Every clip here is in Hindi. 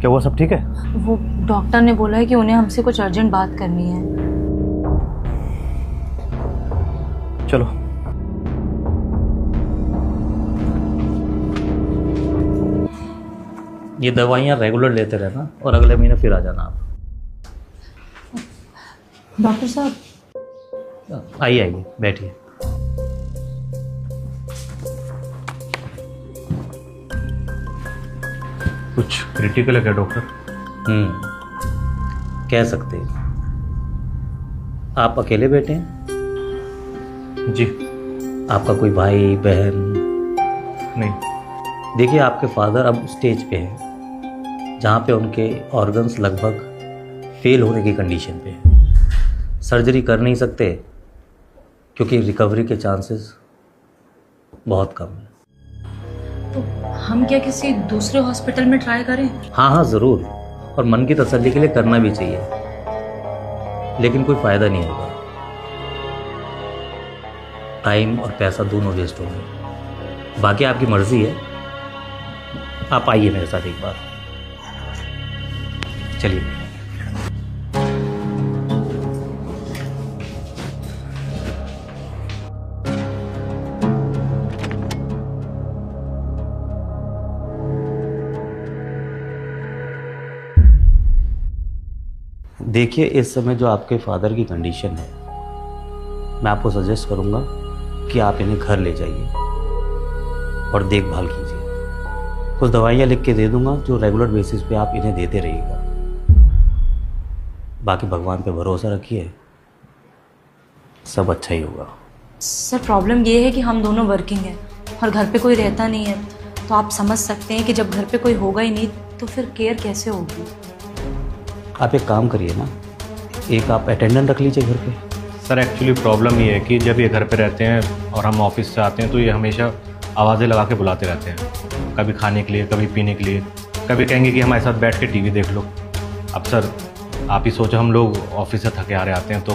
क्या वो सब ठीक है? वो डॉक्टर ने बोला है कि उन्हें हमसे कुछ अर्जेंट बात करनी है। चलो। ये दवाइयाँ रेगुलर लेते रहना और अगले महीने फिर आ जाना आप। डॉक्टर साहब आइए आइए बैठिए। कुछ क्रिटिकल है क्या डॉक्टर? कह सकते हैं। आप अकेले बैठे हैं? जी। आपका कोई भाई बहन? नहीं। देखिए आपके फादर अब स्टेज पे हैं जहाँ पे उनके ऑर्गन्स लगभग फेल होने की कंडीशन पे हैं। सर्जरी कर नहीं सकते क्योंकि रिकवरी के चांसेस बहुत कम हैं। तो हम क्या किसी दूसरे हॉस्पिटल में ट्राई करें? हाँ हाँ ज़रूर, और मन की तसल्ली के लिए करना भी चाहिए, लेकिन कोई फ़ायदा नहीं होगा। टाइम और पैसा दोनों वेस्ट होंगे। बाकी आपकी मर्ज़ी है, आप आइए मेरे साथ एक बार। चलिए। देखिए इस समय जो आपके फादर की कंडीशन है, मैं आपको सजेस्ट करूंगा कि आप इन्हें घर ले जाइए और देखभाल कीजिए। कुछ दवाइयाँ लिख के दे दूंगा जो रेगुलर बेसिस पे आप इन्हें देते रहिएगा। बाकी भगवान पे भरोसा रखिए, सब अच्छा ही होगा। सर प्रॉब्लम ये है कि हम दोनों वर्किंग हैं और घर पे कोई रहता नहीं है, तो आप समझ सकते हैं कि जब घर पे कोई होगा ही नहीं तो फिर केयर कैसे होगी। आप एक काम करिए ना, एक आप अटेंडेंट रख लीजिए घर पे। सर एक्चुअली प्रॉब्लम ये है कि जब ये घर पे रहते हैं और हम ऑफिस से आते हैं तो ये हमेशा आवाज़ें लगा के बुलाते रहते हैं, कभी खाने के लिए, कभी पीने के लिए, कभी कहेंगे कि हमारे साथ बैठ के टीवी देख लो। अब सर आप ही सोचो, हम लोग ऑफिस से थके हारे आते हैं तो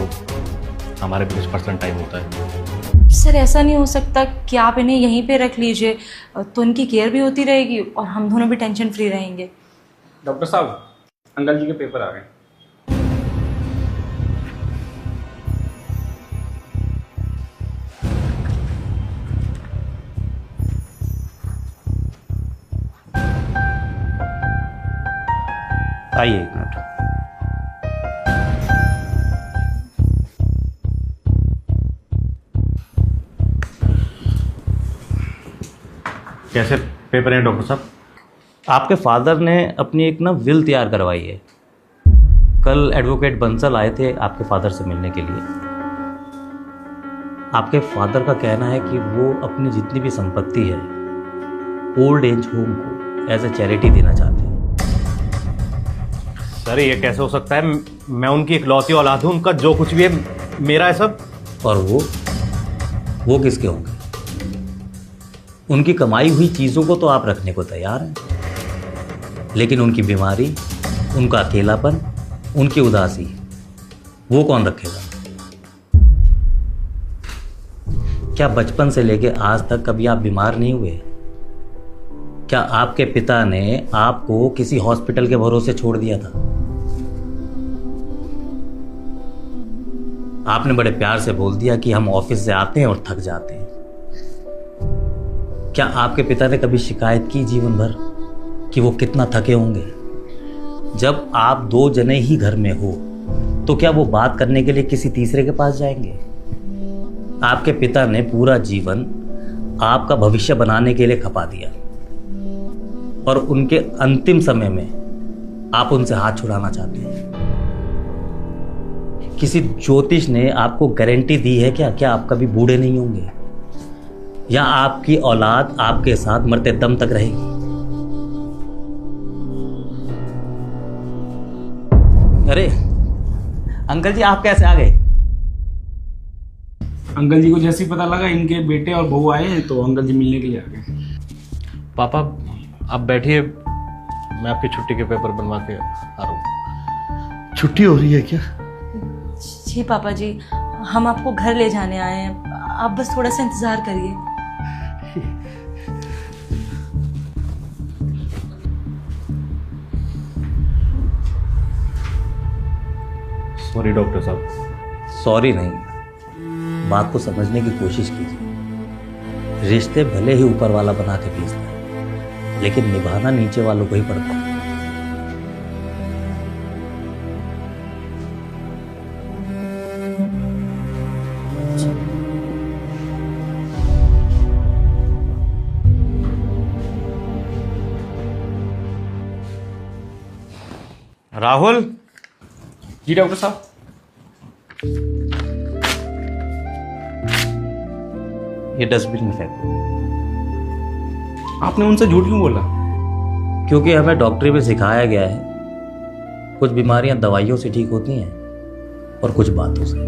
हमारे भी कुछ % टाइम होता है। सर ऐसा नहीं हो सकता कि आप इन्हें यहीं पे रख लीजिए, तो इनकी केयर भी होती रहेगी और हम दोनों भी टेंशन फ्री रहेंगे। डॉक्टर साहब, अंकल जी के पेपर आ गए। आइए एक मिनट। कैसे पेपर हैं डॉक्टर साहब? आपके फादर ने अपनी एक ना विल तैयार करवाई है। कल एडवोकेट बंसल आए थे आपके फादर से मिलने के लिए। आपके फादर का कहना है कि वो अपनी जितनी भी संपत्ति है ओल्ड एज होम को एज ए चैरिटी देना चाहते हैं। सर ये कैसे हो सकता है? मैं उनकी इकलौती औलाद हूँ, उनका जो कुछ भी है मेरा है सब। और वो किसके होंगे? उनकी कमाई हुई चीज़ों को तो आप रखने को तैयार हैं, लेकिन उनकी बीमारी, उनका अकेलापन, उनकी उदासी, वो कौन रखेगा? क्या बचपन से लेके आज तक कभी आप बीमार नहीं हुए? क्या आपके पिता ने आपको किसी हॉस्पिटल के भरोसे छोड़ दिया था? आपने बड़े प्यार से बोल दिया कि हम ऑफिस से आते हैं और थक जाते हैं। क्या आपके पिता ने कभी शिकायत की जीवन भर कि वो कितना थके होंगे? जब आप दो जने ही घर में हो तो क्या वो बात करने के लिए किसी तीसरे के पास जाएंगे? आपके पिता ने पूरा जीवन आपका भविष्य बनाने के लिए खपा दिया और उनके अंतिम समय में आप उनसे हाथ छुड़ाना चाहते हैं। किसी ज्योतिष ने आपको गारंटी दी है क्या आप कभी बूढ़े नहीं होंगे, या आपकी औलाद आपके साथ मरते दम तक रहेगी? अरे अंकल जी, आप कैसे आ गए? अंकल जी को जैसे ही पता लगा इनके बेटे और बहू आए हैं तो अंकल जी मिलने के लिए आ गए। पापा आप बैठिए, मैं आपकी छुट्टी के पेपर बनवा के आ रहा हूँ। छुट्टी हो रही है क्या? जी पापा जी, हम आपको घर ले जाने आए हैं, आप बस थोड़ा सा इंतजार करिए। सॉरी डॉक्टर साहब। सॉरी नहीं, बात को समझने की कोशिश कीजिए। रिश्ते भले ही ऊपर वाला बना के भेजता है, लेकिन निभाना नीचे वालों को ही पड़ता है। राहुल, जी डॉक्टर साहब। ये डस्टबिन में फेंको। आपने उनसे झूठ क्यों बोला? क्योंकि हमें डॉक्टरी में सिखाया गया है कुछ बीमारियां दवाइयों से ठीक होती हैं और कुछ बातों से।